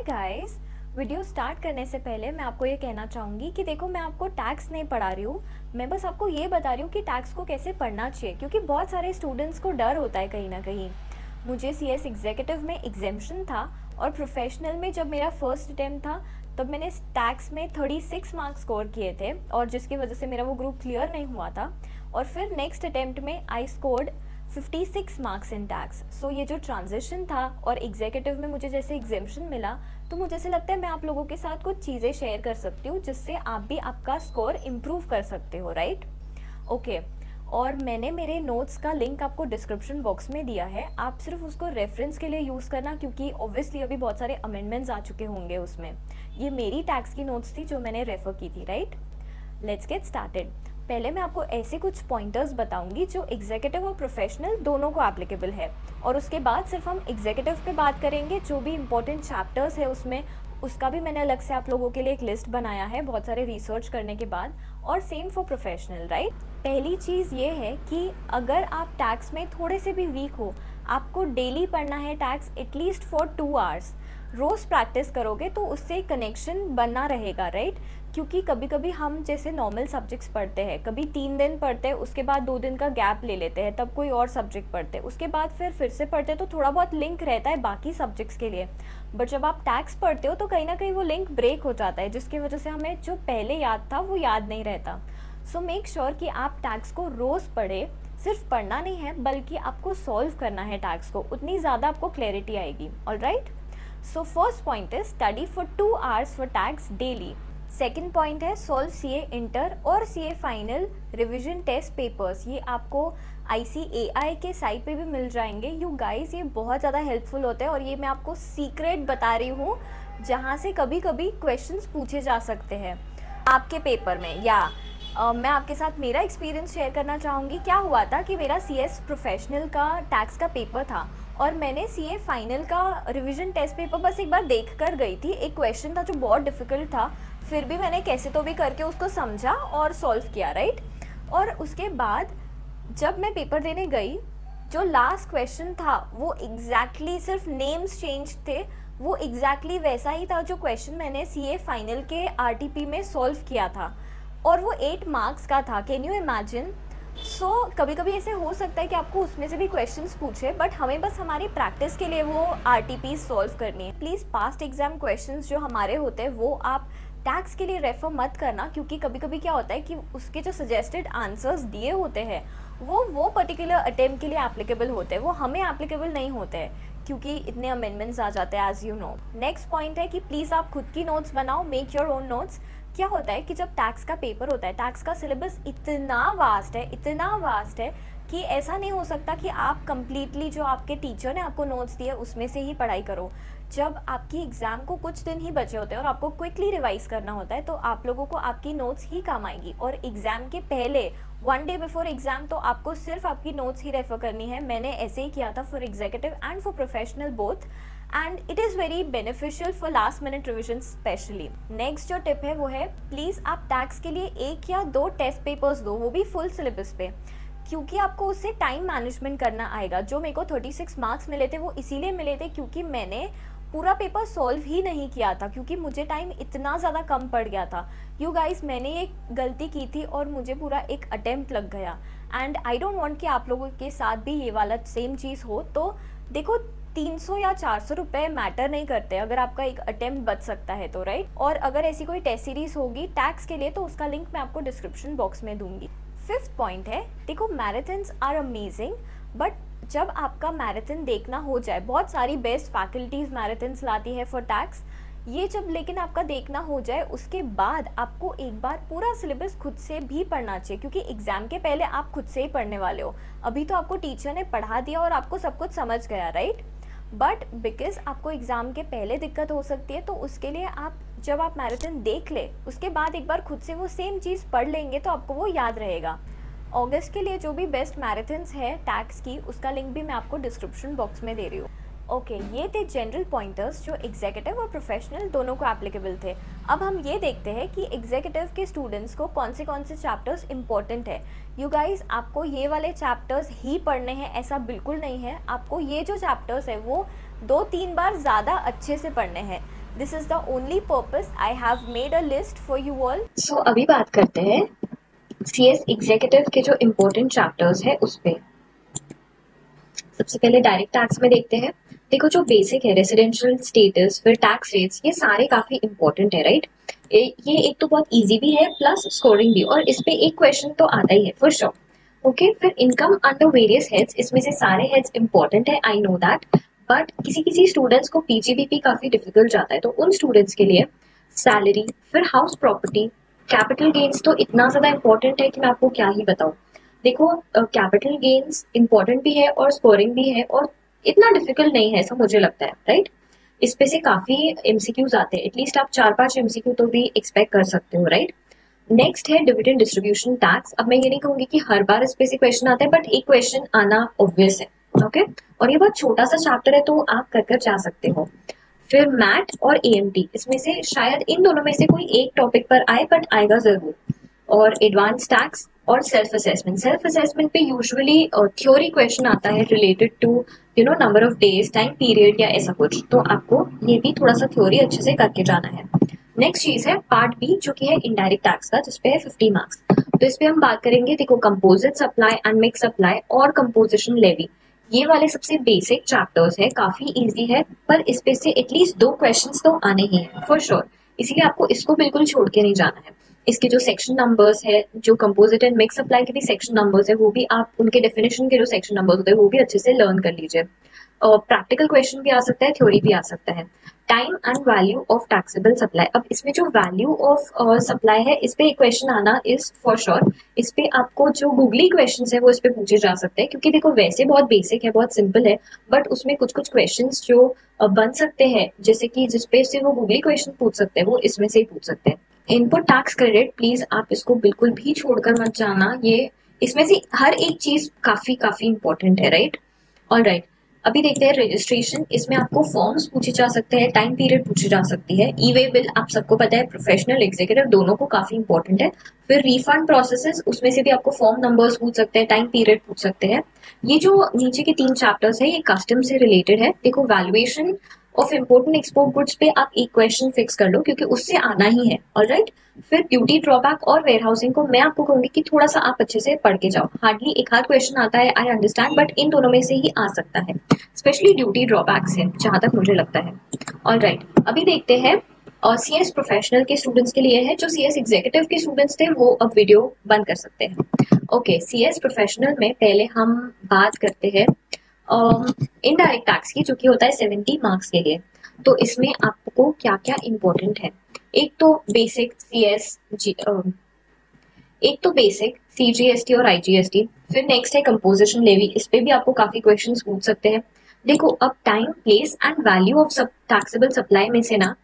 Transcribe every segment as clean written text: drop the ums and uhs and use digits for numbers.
Guys, video start करने से पहले मैं आपको ये कहना चाहूँगी कि देखो, मैं आपको टैक्स नहीं पढ़ा रही हूँ। मैं बस आपको ये बता रही हूँ कि टैक्स को कैसे पढ़ना चाहिए, क्योंकि बहुत सारे स्टूडेंट्स को डर होता है कहीं ना कहीं। मुझे सीएस एग्जीक्यूटिव में एग्जेम्पशन था और प्रोफेशनल में जब मेरा फर्स्ट अटैम्प्ट था तब मैंने टैक्स में 36 मार्क्स स्कोर किए थे, और जिसकी वजह से मेरा वो ग्रुप क्लियर नहीं हुआ था। और फिर नेक्स्ट अटैम्प्ट में I scored 56 marks in tax. So ये जो ट्रांजिशन था और एग्जीक्यूटिव में मुझे जैसे एग्जेम्पशन मिला, तो मुझे ऐसे लगता है मैं आप लोगों के साथ कुछ चीज़ें शेयर कर सकती हूँ जिससे आप भी आपका स्कोर इम्प्रूव कर सकते हो, राइट? ओके। और मैंने मेरे नोट्स का लिंक आपको डिस्क्रिप्शन बॉक्स में दिया है, आप सिर्फ उसको रेफरेंस के लिए यूज़ करना, क्योंकि ऑब्वियसली अभी बहुत सारे अमेंडमेंट्स आ चुके होंगे उसमें। ये मेरी टैक्स की नोट्स थी जो मैंने रेफ़र की थी, राइट? Let's get started. पहले मैं आपको ऐसे कुछ पॉइंटर्स बताऊंगी जो एग्जीक्यूटिव और प्रोफेशनल दोनों को एप्लीकेबल है, और उसके बाद सिर्फ हम एग्जीक्यूटिव पे बात करेंगे। जो भी इंपॉर्टेंट चैप्टर्स है उसमें, उसका भी मैंने अलग से आप लोगों के लिए एक लिस्ट बनाया है बहुत सारे रिसर्च करने के बाद, और सेम फॉर प्रोफेशनल, राइट? पहली चीज़ ये है कि अगर आप टैक्स में थोड़े से भी वीक हो, आपको डेली पढ़ना है टैक्स एटलीस्ट फॉर 2 आवर्स। रोज़ प्रैक्टिस करोगे तो उससे कनेक्शन बना रहेगा, राइट? क्योंकि कभी कभी हम जैसे नॉर्मल सब्जेक्ट्स पढ़ते हैं, कभी 3 दिन पढ़ते हैं, उसके बाद 2 दिन का गैप ले लेते हैं, तब कोई और सब्जेक्ट पढ़ते हैं, उसके बाद फिर से पढ़ते हैं, तो थोड़ा बहुत लिंक रहता है बाकी सब्जेक्ट्स के लिए। बट जब आप टैक्स पढ़ते हो तो कहीं ना कहीं वो लिंक ब्रेक हो जाता है, जिसकी वजह से हमें जो पहले याद था वो याद नहीं रहता। सो मेक श्योर कि आप टैक्स को रोज़ पढ़े। सिर्फ पढ़ना नहीं है, बल्कि आपको सॉल्व करना है टैक्स को, उतनी ज़्यादा आपको क्लैरिटी आएगी। ऑलराइट? सो फर्स्ट पॉइंट है study for 2 hours for tax daily. Second point है सॉल्व सीए इंटर और CA final revision test papers. ये आपको ICAI के साइट पे भी मिल जाएंगे। यू गाइस, ये बहुत ज़्यादा हेल्पफुल होते हैं, और ये मैं आपको सीक्रेट बता रही हूँ जहाँ से कभी कभी क्वेश्चंस पूछे जा सकते हैं आपके पेपर में। या मैं आपके साथ मेरा एक्सपीरियंस शेयर करना चाहूँगी। क्या हुआ था कि मेरा CS प्रोफेशनल का टैक्स का पेपर था, और मैंने CA फाइनल का रिवीजन टेस्ट पेपर बस एक बार देख कर गई थी। एक क्वेश्चन था जो बहुत डिफ़िकल्ट था, फिर भी मैंने कैसे तो भी करके उसको समझा और सॉल्व किया, राइट? और उसके बाद जब मैं पेपर देने गई, जो लास्ट क्वेश्चन था वो एग्जैक्टली सिर्फ नेम्स चेंज थे, वो एग्जैक्टली वैसा ही था जो क्वेश्चन मैंने CA फाइनल के RTP में सॉल्व किया था, और वो 8 मार्क्स का था। Can you imagine? सो कभी कभी ऐसे हो सकता है कि आपको उसमें से भी क्वेश्चंस पूछे, बट हमें बस हमारी प्रैक्टिस के लिए वो RTP सॉल्व करनी है। प्लीज़ पास्ट एग्जाम क्वेश्चंस जो हमारे होते हैं वो आप टैक्स के लिए रेफर मत करना, क्योंकि कभी कभी क्या होता है कि उसके जो सजेस्टेड आंसर्स दिए होते हैं वो पर्टिकुलर अटेम्प्ट के लिए एप्लीकेबल होते हैं, वो हमें एप्लीकेबल नहीं होते हैं, क्योंकि इतने अमेंडमेंट्स आ जाते हैं, as you know. Next point है कि प्लीज़ आप खुद की नोट्स बनाओ, मेक योर ओन नोट्स। क्या होता है कि जब टैक्स का पेपर होता है, टैक्स का सिलेबस इतना वास्ट है कि ऐसा नहीं हो सकता कि आप कंप्लीटली जो आपके टीचर ने आपको नोट्स दिए उसमें से ही पढ़ाई करो। जब आपकी एग्ज़ाम को कुछ दिन ही बचे होते हैं और आपको क्विकली रिवाइज करना होता है, तो आप लोगों को आपकी नोट्स ही काम आएगी। और एग्ज़ाम के पहले 1 डे बिफोर एग्ज़ाम तो आपको सिर्फ आपकी नोट्स ही रेफर करनी है। मैंने ऐसे ही किया था for executive and for professional both, and it is very beneficial for last minute revision specially. Next जो टिप है वो है, प्लीज़ आप टैक्स के लिए 1 या 2 टेस्ट पेपर्स दो, वो भी फुल सिलेबस पे, क्योंकि आपको उससे टाइम मैनेजमेंट करना आएगा। जो मेरे को 36 मार्क्स मिले थे वो इसीलिए मिले थे क्योंकि मैंने पूरा पेपर सॉल्व ही नहीं किया था, क्योंकि मुझे टाइम इतना ज़्यादा कम पड़ गया था। यू गाइस, मैंने ये गलती की थी और मुझे पूरा एक अटेम्प्ट लग गया, एंड आई डोंट वांट कि आप लोगों के साथ भी ये वाला सेम चीज़ हो। तो देखो, 300 या 400 रुपये मैटर नहीं करते अगर आपका एक अटेम्प्ट बच सकता है तो, राइट? और अगर ऐसी कोई टेस्ट सीरीज होगी टैक्स के लिए तो उसका लिंक मैं आपको डिस्क्रिप्शन बॉक्स में दूंगी। 5th पॉइंट है, देखो, मैराथन्स आर अमेजिंग, बट जब आपका मैराथन देखना हो जाए, बहुत सारी बेस्ट फैकल्टीज मैराथन्स लाती है फॉर टैक्स, ये जब लेकिन आपका देखना हो जाए उसके बाद आपको एक बार पूरा सिलेबस खुद से भी पढ़ना चाहिए, क्योंकि एग्जाम के पहले आप खुद से ही पढ़ने वाले हो। अभी तो आपको टीचर ने पढ़ा दिया और आपको सब कुछ समझ गया, राइट? बट बिकॉज आपको एग्ज़ाम के पहले दिक्कत हो सकती है, तो उसके लिए आप जब आप मैराथन देख ले उसके बाद एक बार खुद से वो सेम चीज़ पढ़ लेंगे तो आपको वो याद रहेगा। अगस्त के लिए जो भी बेस्ट मैराथन्स है टैक्स की, उसका लिंक भी मैं आपको डिस्क्रिप्शन बॉक्स में दे रही हूँ। ओके, ये थे जनरल पॉइंटर्स जो एग्जीक्यूटिव और प्रोफेशनल दोनों को एप्लीकेबल थे। अब हम ये देखते हैं कि एग्जीक्यूटिव के स्टूडेंट्स को कौन से चैप्टर्स इंपॉर्टेंट है। यू गाइस, आपको ये वाले चैप्टर्स ही पढ़ने हैं ऐसा बिल्कुल नहीं है। आपको ये जो चैप्टर्स है वो 2-3 बार ज़्यादा अच्छे से पढ़ने हैं, This is the only purpose I have made a list for you all. So अभी बात करते हैं CS एग्जीक्यूटिव के जो इम्पोर्टेंट चैप्टर्स है उस पे। सबसे पहले डायरेक्ट टैक्स में देखते हैं। देखो जो बेसिक है रेसिडेंशियल स्टेटस, फिर टैक्स रेट्स, ये सारे काफी इंपॉर्टेंट है, राइट। ये एक तो बहुत इजी भी है प्लस स्कोरिंग भी, और इस पे एक क्वेश्चन तो आता ही है फॉर श्योर। ओके, फिर इनकम अंडर वेरियस हेड्स, इसमें से सारे हेड्स इंपॉर्टेंट है, आई नो दैट, बट किसी किसी स्टूडेंट्स को पीजीबीपी काफी डिफिकल्ट जाता है, तो उन स्टूडेंट्स के लिए सैलरी, फिर हाउस प्रॉपर्टी, कैपिटल गेन्स तो इतना ज्यादा इंपॉर्टेंट है कि मैं आपको क्या ही बताऊं। देखो कैपिटल गेन्स इंपॉर्टेंट भी है और स्कोरिंग भी है, और इतना डिफिकल्ट नहीं है ऐसा मुझे लगता है, राइट। इस पे से काफी एमसीक्यूज आते हैं, एटलीस्ट आप 4-5 एमसीक्यू तो भी एक्सपेक्ट कर सकते हो, राइट। नेक्स्ट है डिविडेंड डिस्ट्रीब्यूशन टैक्स। अब मैं ये नहीं कहूंगी कि हर बार इस पे से क्वेश्चन आता है, बट एक क्वेश्चन आना ऑब्वियस है, ओके। और ये बहुत छोटा सा चैप्टर है तो आप कर जा सकते हो। फिर मैट और एएमटी, इसमें से शायद इन दोनों में से कोई एक टॉपिक पर आए, बट आएगा जरूर। और एडवांस टैक्स और सेल्फ असेसमेंट। सेल्फ असेसमेंट पे यूजुअली थ्योरी क्वेश्चन आता है related to number of days, time period या ऐसा कुछ, तो आपको ये भी थोड़ा सा थ्योरी अच्छे से करके जाना है। नेक्स्ट चीज है पार्ट बी, जो कि है इनडायरेक्ट टैक्स का, जिसपे है 50 मार्क्स। तो इस पे हम बात करेंगे, देखो कंपोजिट सप्लाई, अनमिक्स सप्लाई और कंपोजिशन लेवी, ये वाले सबसे बेसिक चैप्टर्स है, काफी इजी है, पर इस पे से एटलीस्ट 2 क्वेश्चंस तो आने ही हैं फॉर श्योर, इसीलिए आपको इसको बिल्कुल छोड़ के नहीं जाना है। इसके जो सेक्शन नंबर्स है, जो कंपोजिट एंड मिक्स सप्लाई के भी सेक्शन नंबर्स है, वो भी आप उनके डेफिनेशन के जो सेक्शन नंबर्स होते हैं वो भी अच्छे से लर्न कर लीजिए। प्रैक्टिकल क्वेश्चन भी आ सकता है, थ्योरी भी आ सकता है। Time and value of taxable supply. अब इसमें जो वैल्यू ऑफ सप्लाई है, इस पे एक क्वेश्चन आना इज फॉर श्योर। इस पे आपको जो गूगली क्वेश्चंस है वो इस पे पूछे जा सकते हैं, क्योंकि देखो वैसे बहुत बेसिक है, बहुत सिंपल है, बट उसमें कुछ कुछ क्वेश्चंस जो बन सकते हैं, जैसे कि जिसपे से वो गूगली क्वेश्चन पूछ सकते हैं, वो इसमें से ही पूछ सकते हैं। इनपुट टैक्स क्रेडिट, प्लीज आप इसको बिल्कुल भी छोड़कर मत जाना, ये इसमें से हर एक चीज काफी इंपॉर्टेंट है, राइट। ऑलराइट, अभी देखते हैं रजिस्ट्रेशन। इसमें आपको फॉर्म्स पूछे जा सकते हैं, टाइम पीरियड पूछी जा सकती है। ई वे बिल आप सबको पता है, प्रोफेशनल एग्जीक्यूटिव दोनों को काफी इंपॉर्टेंट है। फिर रिफंड प्रोसेसेस, उसमें से भी आपको फॉर्म नंबर्स पूछ सकते हैं, टाइम पीरियड पूछ सकते हैं। ये जो नीचे के 3 चैप्टर्स है, ये कस्टम से रिलेटेड है। देखो valuation of import and export goods पे आप एक क्वेश्चन फिक्स कर लो, क्योंकि उससे आना ही है, ऑलराइट। फिर ड्यूटी ड्रॉबैक और वेयरहाउसिंग को मैं आपको कहूंगी कि थोड़ा सा आप अच्छे से पढ़ के जाओ, हार्डली एक आध क्वेश्चन आता है, आई अंडरस्टैंड, बट इन दोनों में से ही आ सकता है, स्पेशली ड्यूटी ड्रॉबैक से, जहां तक मुझे लगता है। ऑलराइट, अभी देखते हैं और सीएस प्रोफेशनल के स्टूडेंट्स के लिए है। जो सीएस एग्जीक्यूटिव के स्टूडेंट्स थे वो अब वीडियो बंद कर सकते हैं। ओके, सीएस प्रोफेशनल में पहले हम बात करते हैं इनडायरेक्ट टैक्स की, जो कि होता है 70 मार्क्स के लिए। तो इसमें आपको क्या क्या इंपॉर्टेंट है, एक तो बेसिक सीजीएसटी और आईजीएसटी, फिर नेक्स्ट है कंपोजिशन लेवी, इस पे भी आपको काफी क्वेश्चंस पूछ सकते हैं। देखो अब time, place and value of taxable supply में से ना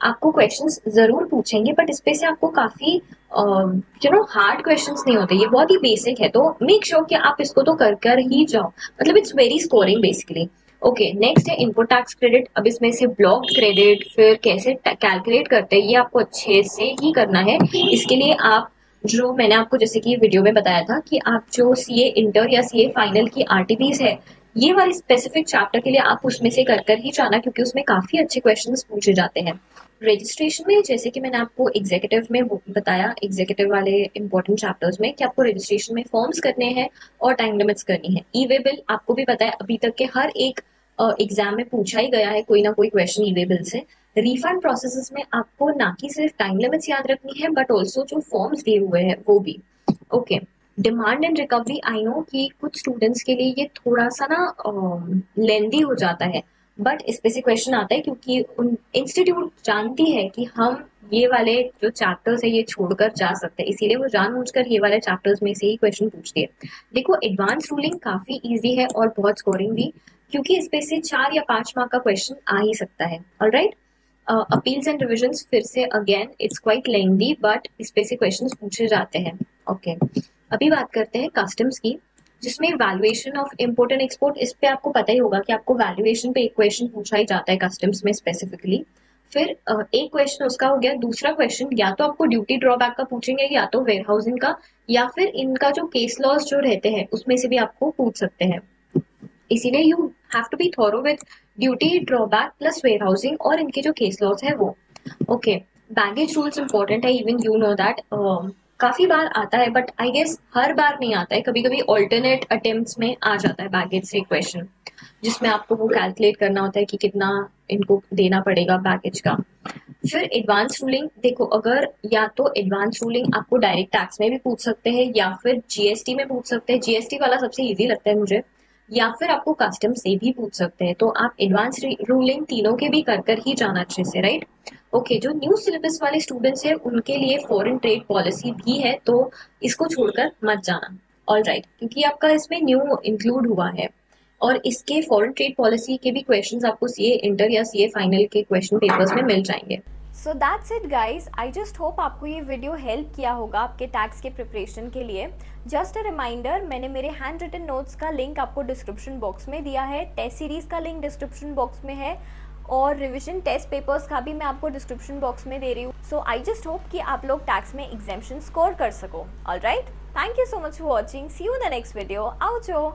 आपको क्वेश्चंस जरूर पूछेंगे, बट इस पे से आपको काफी हार्ड क्वेश्चंस नहीं होते, ये बहुत ही बेसिक है, तो मेक श्योर कि आप इसको तो कर ही जाओ, मतलब it's very scoring basically. Okay, next है इनपुट टैक्स क्रेडिट। अब इसमें से ब्लॉक क्रेडिट, फिर कैसे कैलकुलेट करते हैं, ये आपको अच्छे से ही करना है। इसके लिए आप जो मैंने आपको जैसे कि वीडियो में बताया था कि आप जो सीए इंटर या सीए फाइनल की आरटीपीज है, ये वाली स्पेसिफिक चैप्टर के लिए आप उसमें से कर ही जाना, क्योंकि उसमें काफी अच्छे क्वेश्चंस पूछे जाते हैं। रजिस्ट्रेशन में जैसे कि मैंने आपको एग्जीक्यूटिव में बताया, एग्जीक्यूटिव वाले इंपॉर्टेंट चैप्टर्स में, कि आपको रजिस्ट्रेशन में फॉर्म्स करने हैं और टाइम लिमिट्स करनी है। ई वे बिल आपको भी पता है, अभी तक के हर एक एग्जाम में पूछा ही गया है कोई ना कोई क्वेश्चन ई वे बिल से। रिफंड प्रोसेसेस में आपको ना कि सिर्फ टाइम लिमिट्स याद रखनी है, बट ऑल्सो जो फॉर्म्स दिए हुए हैं वो भी। Okay, demand and recovery, I know कि कुछ स्टूडेंट्स के लिए ये थोड़ा सा ना लेंदी हो जाता है, बट इस पे से क्वेश्चन आता है, क्योंकि इंस्टीट्यूट जानती है कि हम ये वाले जो चैप्टर्स है ये छोड़कर जा सकते हैं, इसीलिए वो जानबूझकर ये वाले चैप्टर्स में से ही क्वेश्चन पूछती है। देखो एडवांस रूलिंग काफी इजी है और बहुत स्कोरिंग भी, क्योंकि इस पे से 4 या 5 मार्क का क्वेश्चन आ ही सकता है। ऑलराइट, अपील्स एंड रिविजन्स, फिर से again it's quite lengthy, but इस पे से क्वेश्चंस पूछे जाते हैं। ओके, अभी बात करते हैं कस्टम्स की, जिसमें valuation of import and export. इस पे आपको पता ही होगा कि आपको वैल्यूएशन पे एक क्वेश्चन पूछा ही जाता है कस्टम्स में स्पेसिफिकली। फिर एक क्वेश्चन उसका हो गया। दूसरा क्वेश्चन या तो आपको ड्यूटी ड्रॉबैक का पूछेंगे, या तो वेयरहाउसिंग का, या फिर इनका जो केस लॉज जो रहते हैं उसमें से भी आपको पूछ सकते हैं। इसीलिए you have to be thorough with duty drawback plus warehousing और इनके जो केस लॉस है वो। ओके, बैगेज रूल्स इंपॉर्टेंट है, इवन यू नो दैट। काफी बार आता है बट आई गेस हर बार नहीं आता है, कभी कभी ऑल्टरनेट अटेम्प्ट्स में आ जाता है बैगेज से क्वेश्चन, जिसमें आपको वो कैलकुलेट करना होता है कि कितना इनको देना पड़ेगा बैगेज का। फिर एडवांस रूलिंग, देखो अगर या तो एडवांस रूलिंग आपको डायरेक्ट टैक्स में भी पूछ सकते हैं या फिर जीएसटी में पूछ सकते हैं, जीएसटी वाला सबसे इजी लगता है मुझे, या फिर आपको कस्टम से भी पूछ सकते हैं। तो आप एडवांस रूलिंग तीनों के भी कर ही जाना अच्छे से, राइट। ओके, जो न्यू सिलेबस वाले स्टूडेंट्स हैं उनके लिए फॉरेन ट्रेड पॉलिसी भी है, तो इसको छोड़कर मत जाना, ऑल राइट, क्योंकि आपका इसमें न्यू इंक्लूड हुआ है। और इसके फॉरेन ट्रेड पॉलिसी के भी क्वेश्चंस आपको सीए इंटर या सीए फाइनल के क्वेश्चन पेपर्स में मिल जाएंगे। So that's it guys, I just hope आपको ये वीडियो हेल्प किया होगा आपके टैक्स के प्रिपरेशन के लिए। जस्ट अ रिमाइंडर, मैंने मेरे हैंड रिटन नोट्स का लिंक आपको डिस्क्रिप्शन बॉक्स में दिया है, टेस्ट सीरीज़ का लिंक डिस्क्रिप्शन बॉक्स में है, और रिविजन टेस्ट पेपर्स का भी मैं आपको डिस्क्रिप्शन बॉक्स में दे रही हूँ। सो आई जस्ट होप कि आप लोग टैक्स में एग्जाम्शन स्कोर कर सको। All right, thank you so much for watching, see you in the next video, आओ जो।